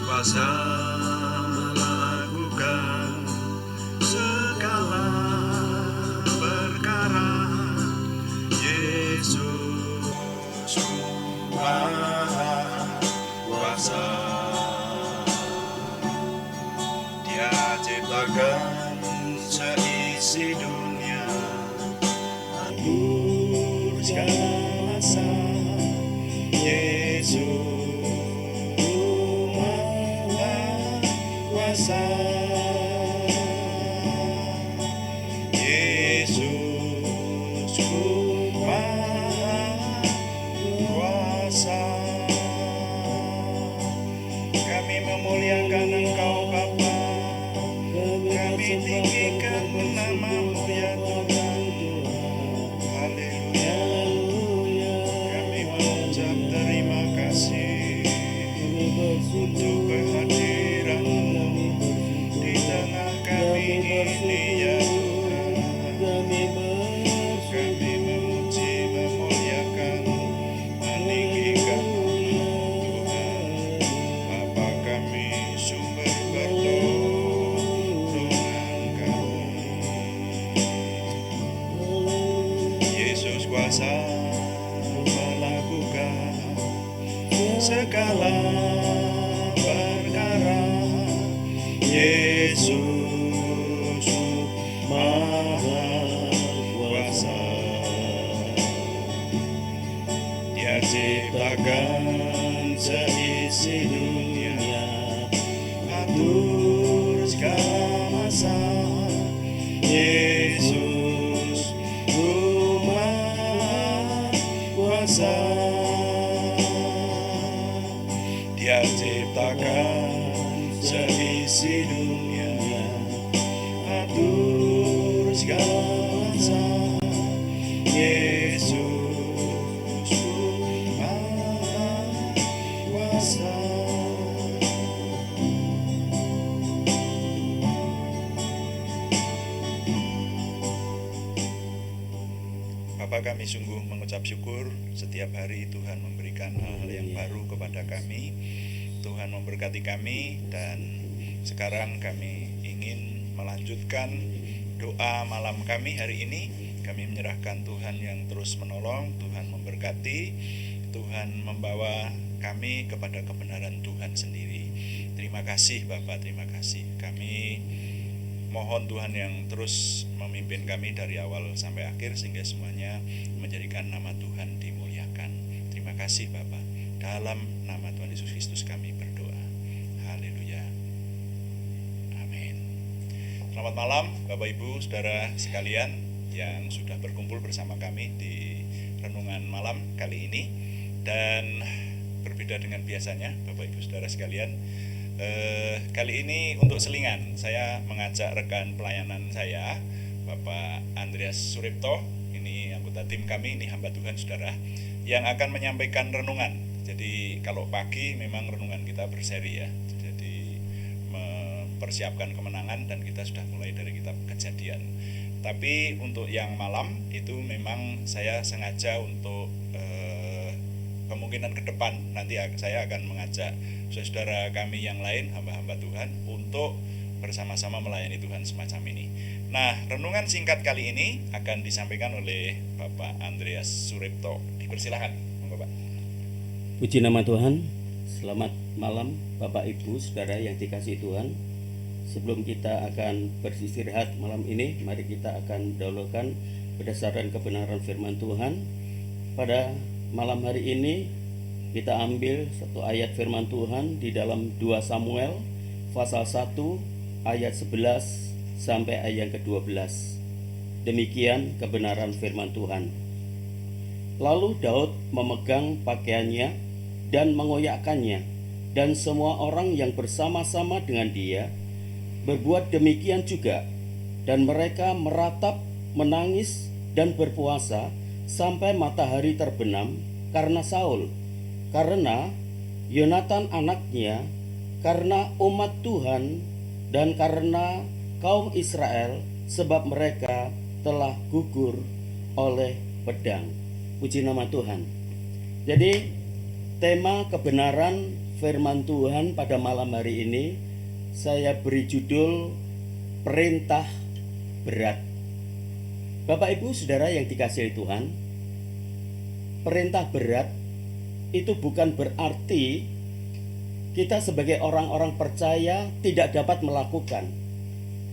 kuasa melakukan segala perkara. Yesus Maha Kuasa. Dia ciptakan seisi dunia, atur segala masa. Yesus Maha Kuasa. Yesus Maha Kuasa. Kami memuliakan Engkau Bapa, kami tinggikan nama-Mu ya Tuhan. Haleluya. Kami mengucap terima kasih untuk kehadiran-Mu di tengah kami ini ya Tuhan. Kami memuji, memuliakan, meninggikan Tuhan. Bapa kami, sumber pertolongan kami. Yesus kuasa melakukan segala perkara. Yesus Maha Kuasa. Dia ciptakan seisi dunia, atur segala masa. Yesus Maha Kuasa. Dia ciptakan seisi dunia, atur segala masa. Yesus Maha Kuasa. Bapa, kami sungguh mengucap syukur setiap hari Tuhan memberikan hal yang baru kepada kami. Tuhan memberkati kami, dan sekarang kami ingin melanjutkan doa malam kami hari ini. Kami menyerahkan Tuhan yang terus menolong, Tuhan memberkati, Tuhan membawa kami kepada kebenaran Tuhan sendiri. Terima kasih Bapak, terima kasih. Kami mohon Tuhan yang terus memimpin kami dari awal sampai akhir, sehingga semuanya menjadikan nama Tuhan dimuliakan. Terima kasih Bapak. Dalam nama Tuhan Yesus Kristus kami berdoa. Haleluya. Amin. Selamat malam Bapak Ibu Saudara sekalian yang sudah berkumpul bersama kami di renungan malam kali ini. Dan berbeda dengan biasanya Bapak Ibu Saudara sekalian, kali ini untuk selingan saya mengajak rekan pelayanan saya, Bapak Andreas Suripto. Ini anggota tim kami, ini hamba Tuhan Saudara, yang akan menyampaikan renungan. Jadi kalau pagi memang renungan kita berseri ya, jadi mempersiapkan kemenangan, dan kita sudah mulai dari kitab Kejadian. Tapi untuk yang malam itu memang saya sengaja untuk kemungkinan ke depan nanti saya akan mengajak saudara kami yang lain, hamba-hamba Tuhan, untuk bersama-sama melayani Tuhan semacam ini. Nah, renungan singkat kali ini akan disampaikan oleh Bapak Andreas Suripto. Dipersilakan, Bapak. Puji nama Tuhan. Selamat malam Bapak Ibu Saudara yang dikasihi Tuhan. Sebelum kita akan beristirahat malam ini, mari kita akan dahulukan berdasarkan kebenaran firman Tuhan. Pada malam hari ini kita ambil satu ayat firman Tuhan di dalam 2 Samuel pasal 1 ayat 11 sampai ayat ke-12. Demikian kebenaran firman Tuhan. Lalu Daud memegang pakaiannya dan mengoyakkannya, dan semua orang yang bersama-sama dengan dia berbuat demikian juga, dan mereka meratap, menangis, dan berpuasa sampai matahari terbenam karena Saul, karena Yonatan anaknya, karena umat Tuhan, dan karena kaum Israel, sebab mereka telah gugur oleh pedang. Puji nama Tuhan. Jadi tema kebenaran firman Tuhan pada malam hari ini saya beri judul Perintah Berat. Bapak Ibu Saudara yang dikasihi Tuhan, perintah berat itu bukan berarti kita sebagai orang-orang percaya tidak dapat melakukan.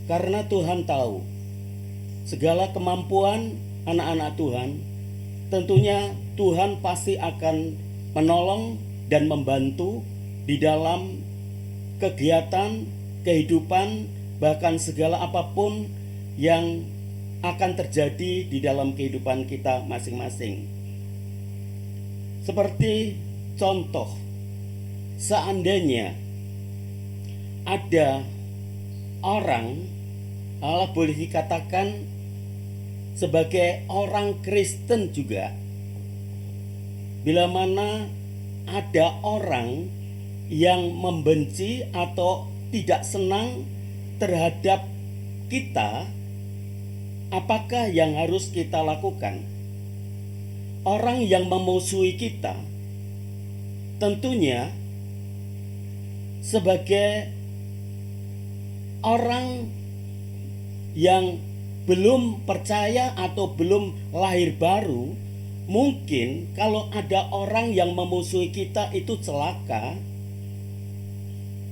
Karena Tuhan tahu segala kemampuan anak-anak Tuhan, tentunya Tuhan pasti akan menolong dan membantu di dalam kegiatan, kehidupan, bahkan segala apapun yang akan terjadi di dalam kehidupan kita masing-masing. Seperti contoh, seandainya ada orang, Allah boleh dikatakan sebagai orang Kristen juga, bila mana ada orang yang membenci atau tidak senang terhadap kita, apakah yang harus kita lakukan? Orang yang memusuhi kita tentunya sebagai orang yang belum percaya atau belum lahir baru, mungkin kalau ada orang yang memusuhi kita itu celaka,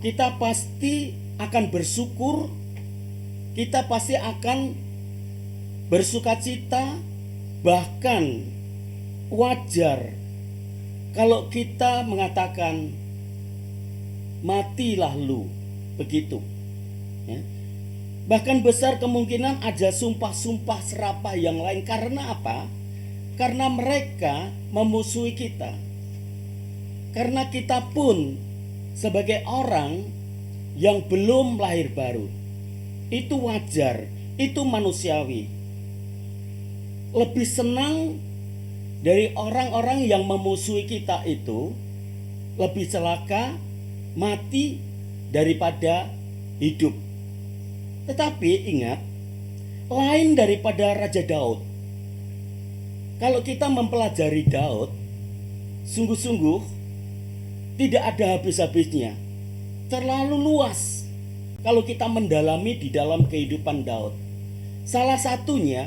kita pasti akan bersyukur, kita pasti akan bersukacita, bahkan wajar kalau kita mengatakan matilah lu, begitu ya. Bahkan besar kemungkinan ada sumpah-sumpah serapah yang lain. Karena apa? Karena mereka memusuhi kita. Karena kita pun sebagai orang yang belum lahir baru, itu wajar, itu manusiawi. Lebih senang dari orang-orang yang memusuhi kita itu, lebih celaka mati daripada hidup. Tetapi ingat, lain daripada Raja Daud. Kalau kita mempelajari Daud, sungguh-sungguh tidak ada habis-habisnya. Terlalu luas kalau kita mendalami di dalam kehidupan Daud. Salah satunya,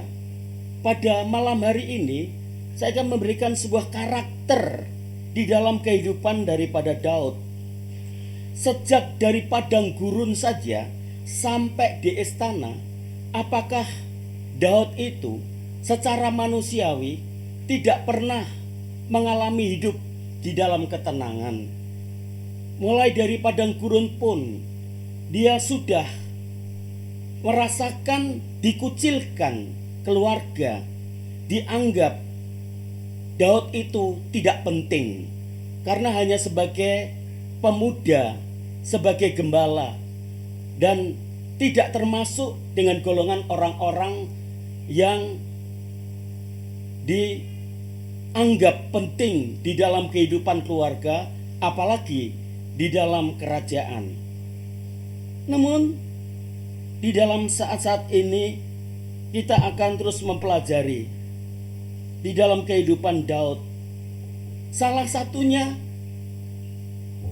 pada malam hari ini saya akan memberikan sebuah karakter di dalam kehidupan daripada Daud. Sejak dari padang gurun saja sampai di istana, apakah Daud itu secara manusiawi tidak pernah mengalami hidup di dalam ketenangan? Mulai dari padang gurun pun dia sudah merasakan dikucilkan keluarga, dianggap Daud itu tidak penting karena hanya sebagai pemuda, sebagai gembala, dan tidak termasuk dengan golongan orang-orang yang dianggap penting di dalam kehidupan keluarga, apalagi di dalam kerajaan. Namun di dalam saat-saat ini kita akan terus mempelajari di dalam kehidupan Daud. Salah satunya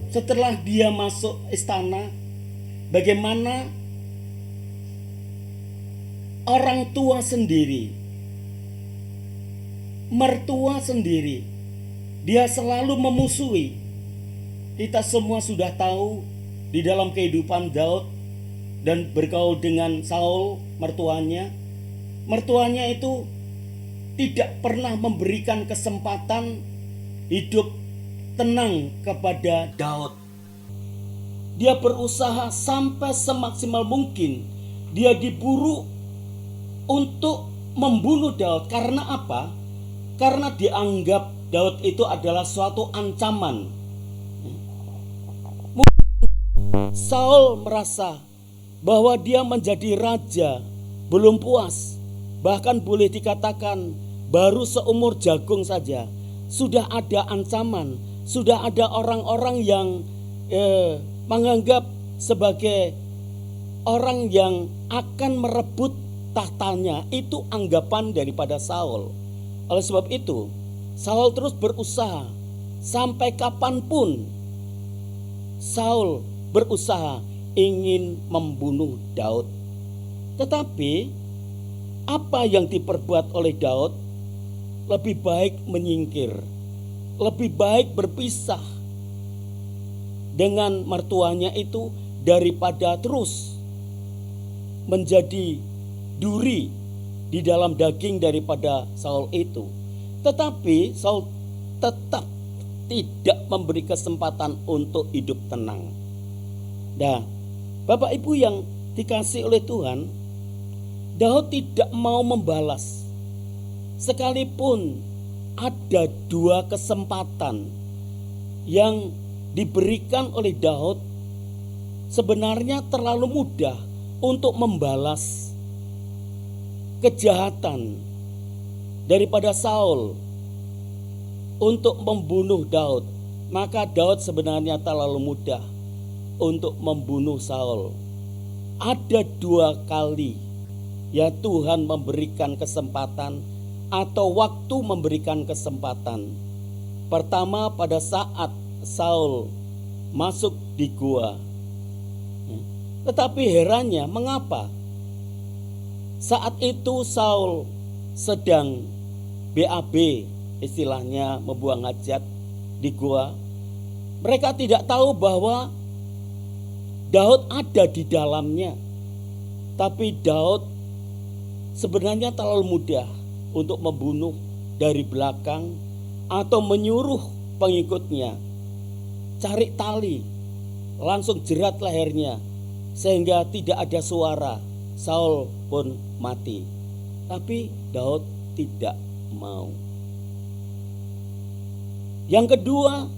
setelah dia masuk istana, bagaimana orang tua sendiri, mertua sendiri, dia selalu memusuhi. Kita semua sudah tahu di dalam kehidupan Daud dan bergaul dengan Saul, mertuanya. Mertuanya itu tidak pernah memberikan kesempatan hidup tenang kepada Daud. Dia berusaha sampai semaksimal mungkin. Dia diburu untuk membunuh Daud. Karena apa? Karena dianggap Daud itu adalah suatu ancaman. Saul merasa bahwa dia menjadi raja belum puas. Bahkan boleh dikatakan baru seumur jagung saja sudah ada ancaman, sudah ada orang-orang yang menganggap sebagai orang yang akan merebut tahtanya. Itu anggapan daripada Saul. Oleh sebab itu Saul terus berusaha sampai kapanpun Saul berusaha ingin membunuh Daud. Tetapi apa yang diperbuat oleh Daud? Lebih baik menyingkir, lebih baik berpisah dengan mertuanya itu daripada terus menjadi duri di dalam daging daripada Saul itu. Tetapi Saul tetap tidak memberi kesempatan untuk hidup tenang. Nah, Bapak Ibu yang dikasih oleh Tuhan, Daud tidak mau membalas. Sekalipun ada 2 kesempatan yang diberikan oleh Daud, sebenarnya terlalu mudah untuk membalas kejahatan daripada Saul untuk membunuh Daud. Maka Daud sebenarnya terlalu mudah untuk membunuh Saul. Ada 2 kali ya Tuhan memberikan kesempatan atau waktu memberikan kesempatan. Pertama pada saat Saul masuk di gua. Tetapi herannya mengapa saat itu Saul sedang BAB, istilahnya membuang hajat di gua. Mereka tidak tahu bahwa Daud ada di dalamnya. Tapi Daud sebenarnya terlalu mudah untuk membunuh dari belakang atau menyuruh pengikutnya cari tali, langsung jerat lehernya sehingga tidak ada suara. Saul pun mati. Tapi Daud tidak mau. Yang kedua,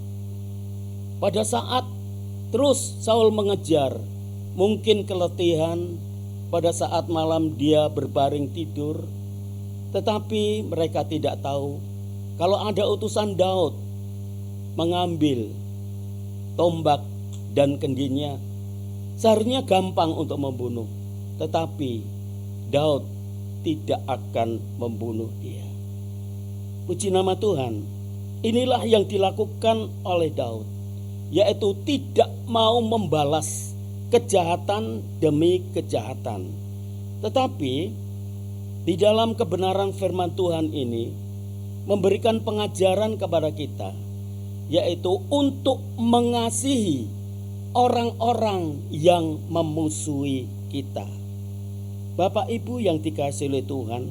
pada saat terus Saul mengejar, mungkin keletihan pada saat malam dia berbaring tidur, tetapi mereka tidak tahu kalau ada utusan Daud mengambil tombak dan kendinya. Seharusnya gampang untuk membunuh, tetapi Daud tidak akan membunuh dia. Puji nama Tuhan. Inilah yang dilakukan oleh Daud, yaitu tidak mau membalas kejahatan demi kejahatan. Tetapi di dalam kebenaran firman Tuhan ini memberikan pengajaran kepada kita, yaitu untuk mengasihi orang-orang yang memusuhi kita. Bapak Ibu yang dikasihi oleh Tuhan,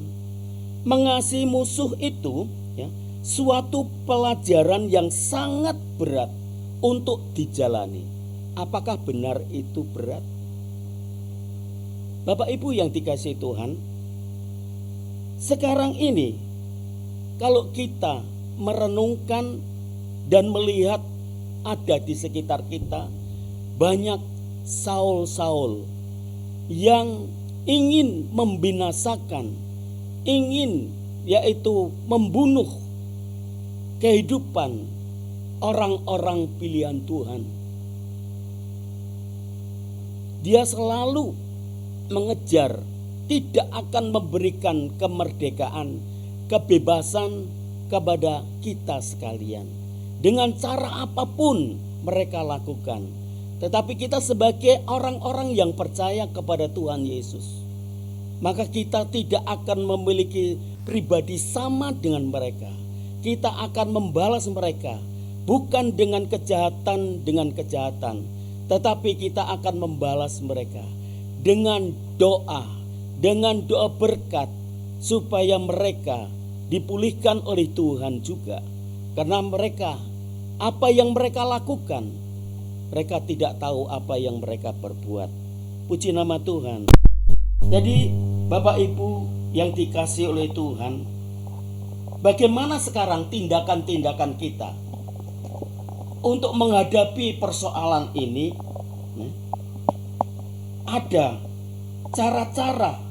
mengasihi musuh itu ya, suatu pelajaran yang sangat berat untuk dijalani. Apakah benar itu berat? Bapak Ibu yang dikasihi Tuhan, sekarang ini kalau kita merenungkan dan melihat ada di sekitar kita banyak Saul-Saul yang ingin membinasakan, ingin yaitu membunuh kehidupan orang-orang pilihan Tuhan. Dia selalu mengejar, tidak akan memberikan kemerdekaan, kebebasan kepada kita sekalian. Dengan cara apapun mereka lakukan. Tetapi kita sebagai orang-orang yang percaya kepada Tuhan Yesus, maka kita tidak akan memiliki pribadi sama dengan mereka. Kita akan membalas mereka bukan dengan kejahatan, tetapi kita akan membalas mereka dengan doa berkat, supaya mereka dipulihkan oleh Tuhan juga. Karena mereka, apa yang mereka lakukan, mereka tidak tahu apa yang mereka perbuat. Puji nama Tuhan. Jadi Bapak Ibu yang dikasihi oleh Tuhan, bagaimana sekarang tindakan-tindakan kita untuk menghadapi persoalan ini? Ada cara-cara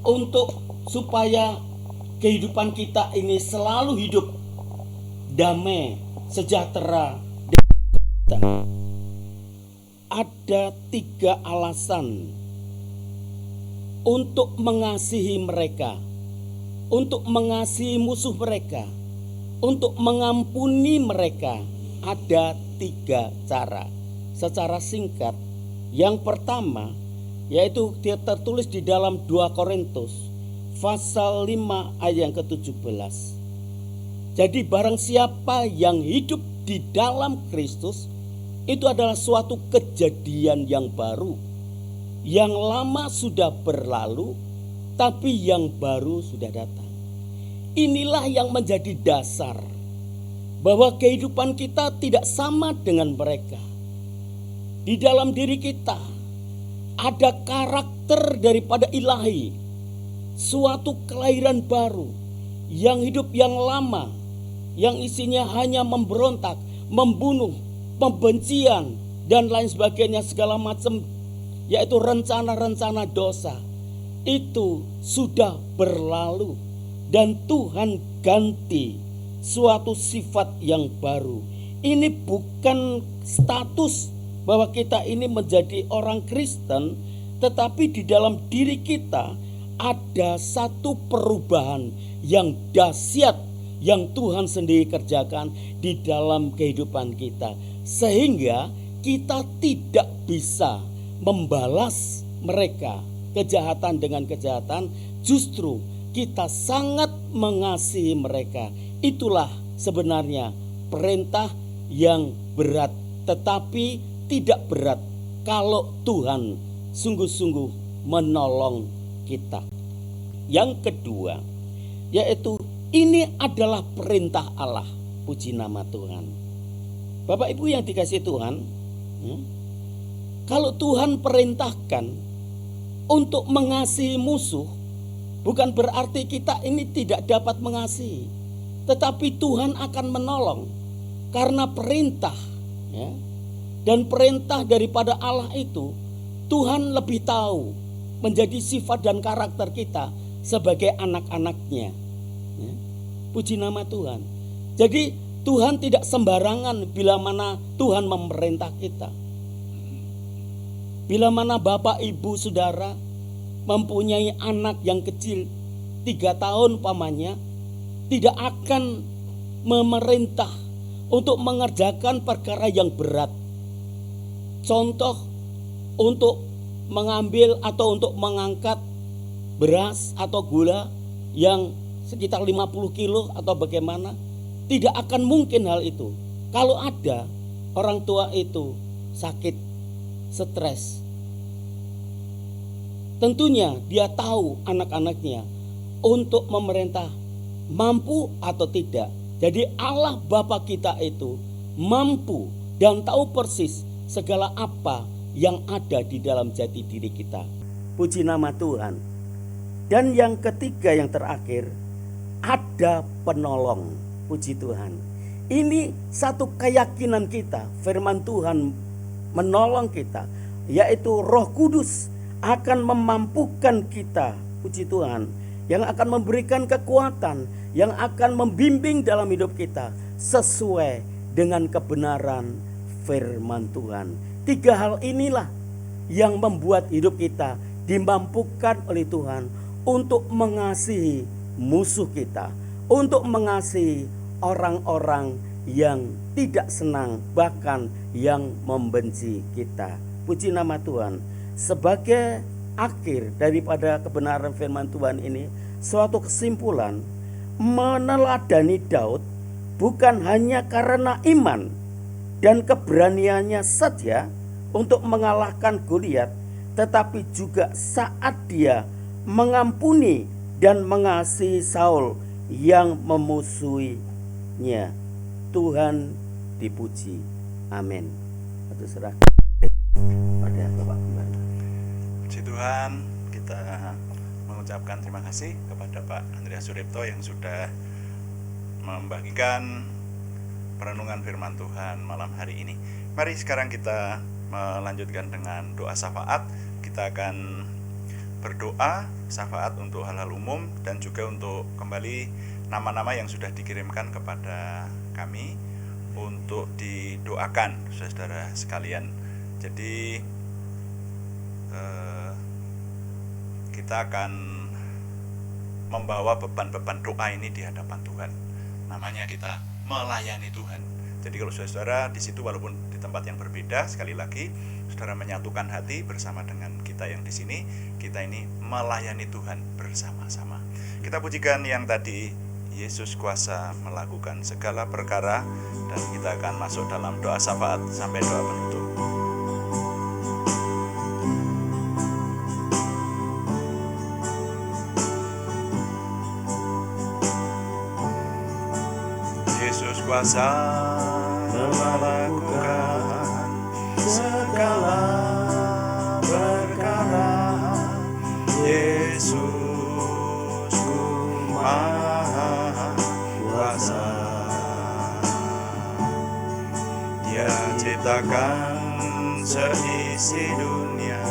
untuk supaya kehidupan kita ini selalu hidup damai, sejahtera. Ada 3 alasan untuk mengasihi mereka, untuk mengasihi musuh mereka, untuk mengampuni mereka. ada 3 cara. Secara singkat, yang pertama yaitu dia tertulis di dalam 2 Korintus pasal 5 ayat yang ke-17. Jadi barang siapa yang hidup di dalam Kristus, itu adalah suatu kejadian yang baru. Yang lama sudah berlalu, tapi yang baru sudah datang. Inilah yang menjadi dasar bahwa kehidupan kita tidak sama dengan mereka. Di dalam diri kita ada karakter daripada ilahi, suatu kelahiran baru, yang hidup yang lama, yang isinya hanya memberontak, membunuh, pembencian, dan lain sebagainya, segala macam, yaitu rencana-rencana dosa. Itu sudah berlalu dan Tuhan ganti suatu sifat yang baru. Ini bukan status bahwa kita ini menjadi orang Kristen, tetapi di dalam diri kita ada satu perubahan yang dahsyat yang Tuhan sendiri kerjakan di dalam kehidupan kita, sehingga kita tidak bisa membalas mereka kejahatan dengan kejahatan. Justru kita sangat mengasihi mereka. Itulah sebenarnya perintah yang berat, tetapi tidak berat kalau Tuhan sungguh-sungguh menolong kita. Yang kedua, yaitu ini adalah perintah Allah. Puji nama Tuhan. Bapak Ibu yang dikasihi Tuhan, kalau Tuhan perintahkan untuk mengasihi musuh, bukan berarti kita ini tidak dapat mengasihi, tetapi Tuhan akan menolong karena perintah, ya. Dan perintah daripada Allah itu Tuhan lebih tahu menjadi sifat dan karakter kita sebagai anak-anaknya, ya. Puji nama Tuhan. Jadi Tuhan tidak sembarangan bila mana Tuhan memerintah kita. Bila mana bapak ibu saudara mempunyai anak yang kecil 3 tahun pamannya, tidak akan memerintah untuk mengerjakan perkara yang berat. Contoh, untuk mengambil atau untuk mengangkat beras atau gula yang sekitar 50 kilo atau bagaimana, tidak akan mungkin hal itu. Kalau ada orang tua itu sakit, stres, tentunya dia tahu anak-anaknya untuk memerintah mampu atau tidak. Jadi Allah Bapa kita itu mampu dan tahu persis segala apa yang ada di dalam jati diri kita. Puji nama Tuhan. Dan yang ketiga, yang terakhir, ada penolong. Puji Tuhan. Ini satu keyakinan kita, firman Tuhan menolong kita, yaitu Roh Kudus akan memampukan kita, puji Tuhan, yang akan memberikan kekuatan, yang akan membimbing dalam hidup kita sesuai dengan kebenaran firman Tuhan. 3 hal inilah yang membuat hidup kita dimampukan oleh Tuhan untuk mengasihi musuh kita, untuk mengasihi orang-orang yang tidak senang, bahkan yang membenci kita. Puji nama Tuhan. Sebagai akhir daripada kebenaran firman Tuhan ini, suatu kesimpulan, meneladani Daud bukan hanya karena iman dan keberaniannya saja untuk mengalahkan Goliat, tetapi juga saat dia mengampuni dan mengasihi Saul yang memusuhinya. Tuhan dipuji. Amin. Satu serah pada Bapak Gembala. Puji Tuhan, kita mengucapkan terima kasih kepada Pak Andreas Suripto yang sudah membagikan perenungan firman Tuhan malam hari ini. Mari sekarang kita melanjutkan dengan doa syafaat. Kita akan berdoa syafaat untuk hal-hal umum dan juga untuk kembali nama-nama yang sudah dikirimkan kepada kami untuk didoakan, saudara sekalian. Jadi kita akan membawa beban-beban doa ini di hadapan Tuhan. Namanya kita melayani Tuhan. Jadi kalau saudara di situ walaupun di tempat yang berbeda, sekali lagi saudara menyatukan hati bersama dengan kita yang di sini, kita ini melayani Tuhan bersama-sama. Kita pujikan yang tadi, Yesus kuasa melakukan segala perkara, dan kita akan masuk dalam doa syafaat sampai doa penutup. Yesus kuasa melakukan segala perkara. Yesusku maha kuasa. Dia ciptakan seisi dunia,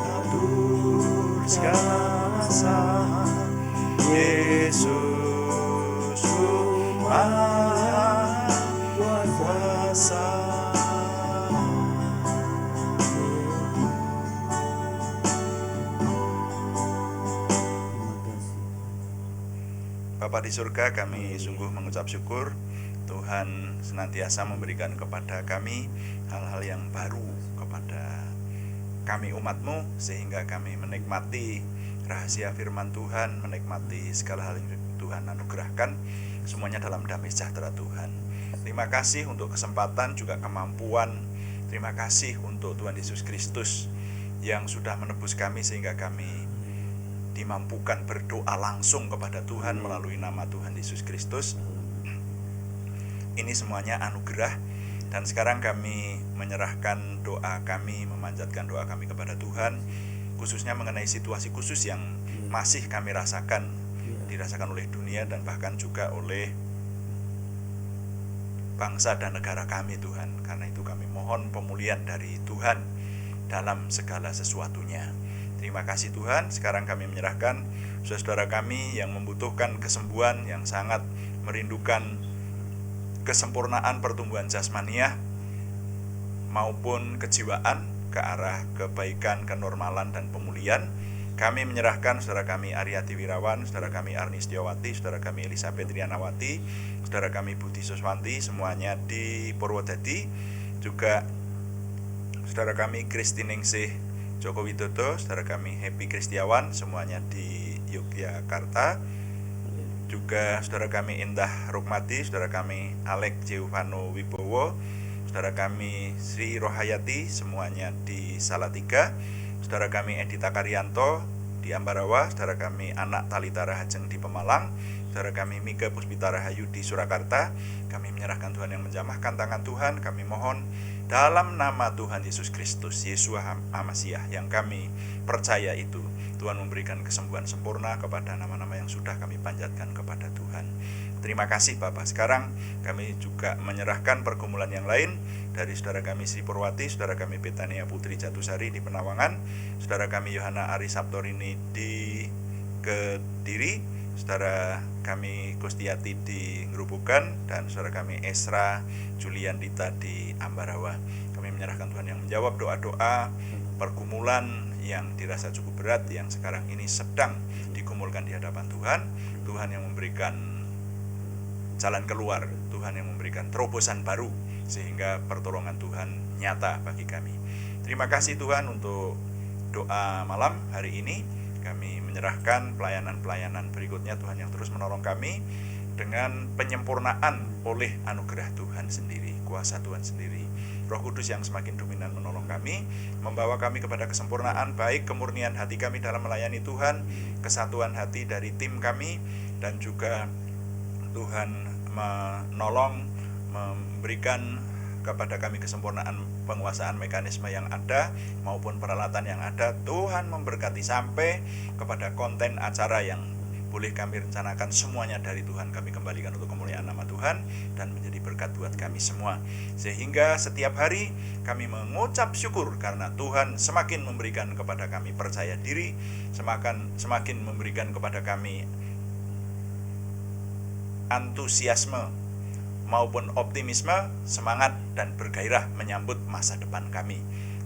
atur segala masa. Yesusku maha kuasa. Bapa di surga, kami sungguh mengucap syukur Tuhan senantiasa memberikan kepada kami hal-hal yang baru kepada kami umat-Mu, sehingga kami menikmati rahasia firman Tuhan, menikmati segala hal yang Tuhan anugerahkan, semuanya dalam damai sejahtera Tuhan. Terima kasih untuk kesempatan juga kemampuan. Terima kasih untuk Tuhan Yesus Kristus yang sudah menebus kami sehingga kami dimampukan berdoa langsung kepada Tuhan melalui nama Tuhan Yesus Kristus. Ini semuanya anugerah, dan sekarang kami menyerahkan doa kami, memanjatkan doa kami kepada Tuhan, khususnya mengenai situasi khusus yang masih kami rasakan, dirasakan oleh dunia dan bahkan juga oleh bangsa dan negara kami Tuhan. Karena itu kami mohon pemulihan dari Tuhan dalam segala sesuatunya. Terima kasih Tuhan. Sekarang kami menyerahkan saudara kami yang membutuhkan kesembuhan, yang sangat merindukan kesempurnaan pertumbuhan jasmaniah maupun kejiwaan ke arah kebaikan, kenormalan dan pemulihan. Kami menyerahkan saudara kami Aryati Wirawan, saudara kami Arni Setiawati, saudara kami Elisabeth Rianawati, saudara kami Budi Suswanti, semuanya di Purwodadi, juga saudara kami Kristiningsih Joko Widodo, saudara kami Happy Kristiawan, semuanya di Yogyakarta, juga saudara kami Indah Rukmati, saudara kami Alek Jeuvano Wibowo, saudara kami Sri Rohayati, semuanya di Salatiga, saudara kami Edita Karyanto di Ambarawa, saudara kami Anak Talita Rahajeng di Pemalang, saudara kami Mika Puspita Rahayu di Surakarta. Kami menyerahkan Tuhan yang menjamahkan tangan Tuhan. Kami mohon dalam nama Tuhan Yesus Kristus, Yeshua HaMasiah yang kami percaya itu, Tuhan memberikan kesembuhan sempurna kepada nama-nama yang sudah kami panjatkan kepada Tuhan. Terima kasih Bapak. Sekarang kami juga menyerahkan pergumulan yang lain dari saudara kami Sri Purwati, saudara kami Betania Putri Jatusari di Penawangan, saudara kami Yohana Ari Sabtorini di Kediri, saudara kami Gustiati di Ngerubukan, dan saudara kami Esra Juliandita di Ambarawa. Kami menyerahkan Tuhan yang menjawab doa-doa pergumulan yang dirasa cukup berat, yang sekarang ini sedang digumulkan di hadapan Tuhan. Tuhan yang memberikan jalan keluar, Tuhan yang memberikan terobosan baru, sehingga pertolongan Tuhan nyata bagi kami. Terima kasih Tuhan untuk doa malam hari ini. Kami menyerahkan pelayanan-pelayanan berikutnya, Tuhan yang terus menolong kami dengan penyempurnaan oleh anugerah Tuhan sendiri, kuasa Tuhan sendiri. Roh Kudus yang semakin dominan menolong kami, membawa kami kepada kesempurnaan, baik kemurnian hati kami dalam melayani Tuhan, kesatuan hati dari tim kami, dan juga Tuhan menolong, memberikan kepada kami kesempurnaan penguasaan mekanisme yang ada maupun peralatan yang ada. Tuhan memberkati sampai kepada konten acara yang boleh kami rencanakan, semuanya dari Tuhan kami kembalikan untuk kemuliaan nama Tuhan dan menjadi berkat buat kami semua. Sehingga setiap hari kami mengucap syukur karena Tuhan semakin memberikan kepada kami percaya diri, semakin memberikan kepada kami antusiasme maupun optimisme, semangat dan bergairah menyambut masa depan kami.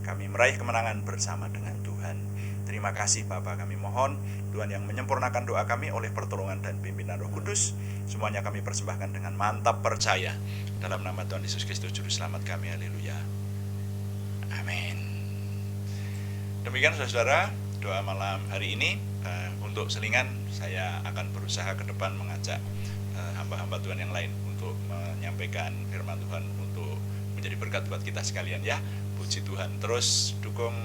Kami meraih kemenangan bersama dengan Tuhan. Terima kasih Bapa, kami mohon Tuhan yang menyempurnakan doa kami oleh pertolongan dan pimpinan Roh Kudus. Semuanya kami persembahkan dengan mantap percaya Dalam nama Tuhan Yesus Kristus Juru Selamat kami, haleluya. Amin. Demikian saudara, doa malam hari ini. Untuk selingan saya akan berusaha ke depan mengajak hamba-hamba Tuhan yang lain untuk menyampaikan firman Tuhan untuk menjadi berkat buat kita sekalian ya. Puji Tuhan. Terus dukung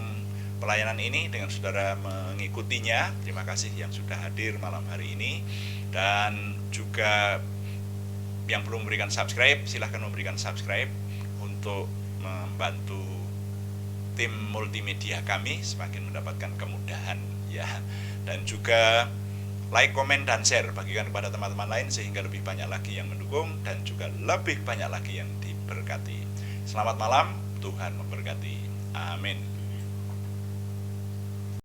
pelayanan ini dengan saudara mengikutinya. Terima kasih yang sudah hadir malam hari ini. Dan juga yang belum memberikan subscribe, silahkan memberikan subscribe untuk membantu tim multimedia kami semakin mendapatkan kemudahan ya. Dan juga like, komen, dan share, bagikan kepada teman-teman lain sehingga lebih banyak lagi yang mendukung dan juga lebih banyak lagi yang diberkati. Selamat malam, Tuhan memberkati. Amin.